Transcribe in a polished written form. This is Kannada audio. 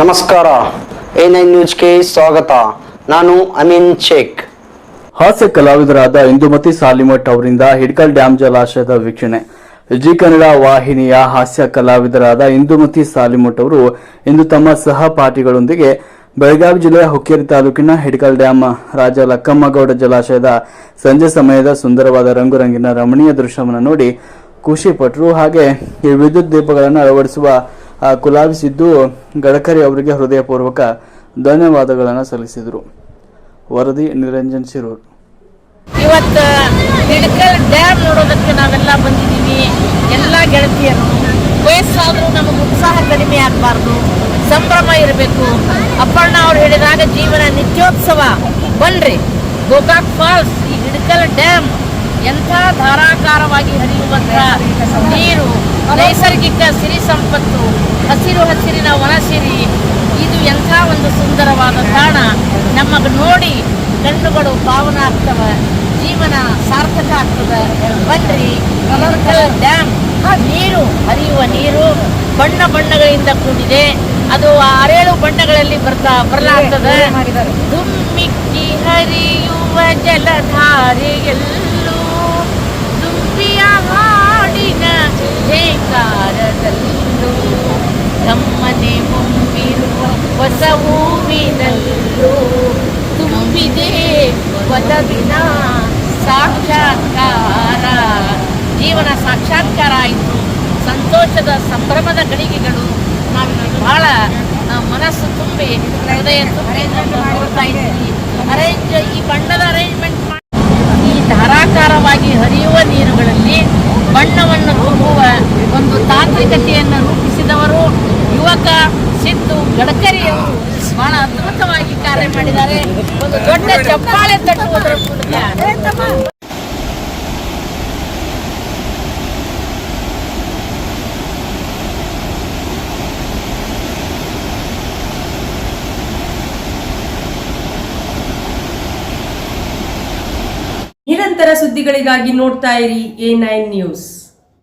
ನಮಸ್ಕಾರ, A9 ನ್ಯೂಸ್ಗೆ ಸ್ವಾಗತ. ನಾನು ಅಮೀನ್ ಶೇಖ್. ಹಾಸ್ಯ ಕಲಾವಿದರಾದ ಇಂದುಮತಿ ಸಾಲಿಮಠ್ ಅವರಿಂದ ಹಿಡ್ಕಲ್ ಡ್ಯಾಂ ಜಲಾಶಯದ ವೀಕ್ಷಣೆ. ಜಿ ಕನ್ನಡ ವಾಹಿನಿಯ ಹಾಸ್ಯ ಕಲಾವಿದರಾದ ಇಂದುಮತಿ ಸಾಲಿಮಠ್ ಅವರು ಇಂದು ತಮ್ಮ ಸಹಪಾಠಿಗಳೊಂದಿಗೆ ಬೆಳಗಾವಿ ಜಿಲ್ಲೆಯ ಹುಕ್ಕೇರಿ ತಾಲೂಕಿನ ಹಿಡ್ಕಲ್ ಡ್ಯಾಂ ರಾಜ ಲಕ್ಕಮ್ಮಗೌಡ ಜಲಾಶಯದ ಸಂಜೆ ಸಮಯದ ಸುಂದರವಾದ ರಂಗುರಂಗಿನ ರಮಣೀಯ ದೃಶ್ಯವನ್ನು ನೋಡಿ ಖುಷಿ ಪಟ್ಟರು. ಹಾಗೆ ಈ ವಿದ್ಯುತ್ ದೀಪಗಳನ್ನು ಅಳವಡಿಸುವ ಕುಲಾವಿಸಿದ್ದು ಗಡ್ಕರಿ ಅವರಿಗೆ ಹೃದಯಪೂರ್ವಕ ಧನ್ಯವಾದಗಳನ್ನು ಸಲ್ಲಿಸಿದರು. ವರದಿ ನಿರಂಜನ್ ಶಿರೂರ್. ಇವತ್ತು ಹಿಡ್ಕಲ್ ಡ್ಯಾಮ್ ನೋಡೋದಕ್ಕೆ ನಾವೆಲ್ಲ ಬಂದಿದ್ದೀವಿ. ಎಲ್ಲ ಗೆಳತಿಯರು ವಯಸ್ಸಾದರೂ ನಮಗೆ ಉತ್ಸಾಹ ಕಡಿಮೆ ಆಗಬಾರ್ದು, ಸಂಭ್ರಮ ಇರಬೇಕು. ಅಪ್ಪಣ್ಣ ಅವ್ರು ಹೇಳಿದಾಗ ಜೀವನ ನಿತ್ಯೋತ್ಸವ. ಬನ್ರಿ, ಗೋಕಾಕ್ ಫಾಲ್ಸ್, ಈ ಹಿಡ್ಕಲ್ ಡ್ಯಾಮ್ ಎಂಥ ಧಾರಾಕಾರವಾಗಿ ಹರಿಯುವಂಥ ನೀರು, ನೈಸರ್ಗಿಕ ಸಿರಿ ಸಂಪತ್ತು, ಹಸಿರು ಹಸಿರಿನ ವನಸಿರಿ, ಇದು ಎಂಥ ಒಂದು ಸುಂದರವಾದ ತಾಣ. ನಮಗೆ ನೋಡಿ ಕಣ್ಣುಗಳು ಪಾವನ ಆಗ್ತವೆ, ಜೀವನ ಸಾರ್ಥಕ ಆಗ್ತದೆ. ಬನ್ರಿ, ಹಿಡ್ಕಲ್ ಡ್ಯಾಮ್ ನೀರು ಹರಿಯುವ ನೀರು ಬಣ್ಣ ಬಣ್ಣಗಳಿಂದ ಕೂಡಿದೆ. ಅದು 6-7 ಬಣ್ಣಗಳಲ್ಲಿ ಬರಲಾಗ್ತದೆ. ದುಮ್ಮಿಕ್ಕಿ ಹರಿಯುವ ಜಲಧಾರೆಯಲ್ಲೂ ದುಂಬಿಯ ಹಾಡಿನ ಜೇಕಾರದಲ್ಲೂ ಗಮ್ಮನೆ ಮುಂಬಿರುವ ಹೊಸ ಹೂವಿನಲ್ಲೂ ತುಂಬಿದೆ ಒಲವಿನ ಸಾಕ್ಷಾತ್ಕಾರ. ಜೀವನ ಸಾಕ್ಷಾತ್ಕಾರ ಆಯಿತು. ಸಂತೋಷದ ಸಂಭ್ರಮದ ಗಳಿಗೆಗಳು. ನಾವು ಬಹಳ ಮನಸ್ಸು ತುಂಬಿ ಹೃದಯ ತುಂಬಿ ನೋಡ್ತಾ ಇದ್ದೀವಿ. ಈ ಬಣ್ಣದ ಅರೇಂಜ್ಮೆಂಟ್ ಈ ಧಾರಾಕಾರವಾಗಿ ಹರಿಯುವ ನೀರುಗಳಲ್ಲಿ ಬಣ್ಣವನ್ನು ತುಂಬುವ ಒಂದು ತಾಂತ್ರಿಕತೆಯನ್ನು ರೂಪಿಸಿದವರು ಯುವಕ ಸಿದ್ದು ಗಡ್ಕರಿಯವರು ಬಹಳ ಅದ್ಭುತವಾಗಿ ಕಾರ್ಯ ಮಾಡಿದ್ದಾರೆ. ಒಂದು ದೊಡ್ಡ ಚಪ್ಪಾಳೆ ತಟ್ಟುವುದರ ಮೂಲಕ ನಿರಂತರ ಸುದ್ದಿಗಳಿಗಾಗಿ ನೋಡ್ತಾ ಇರಿ A9 ನ್ಯೂಸ್.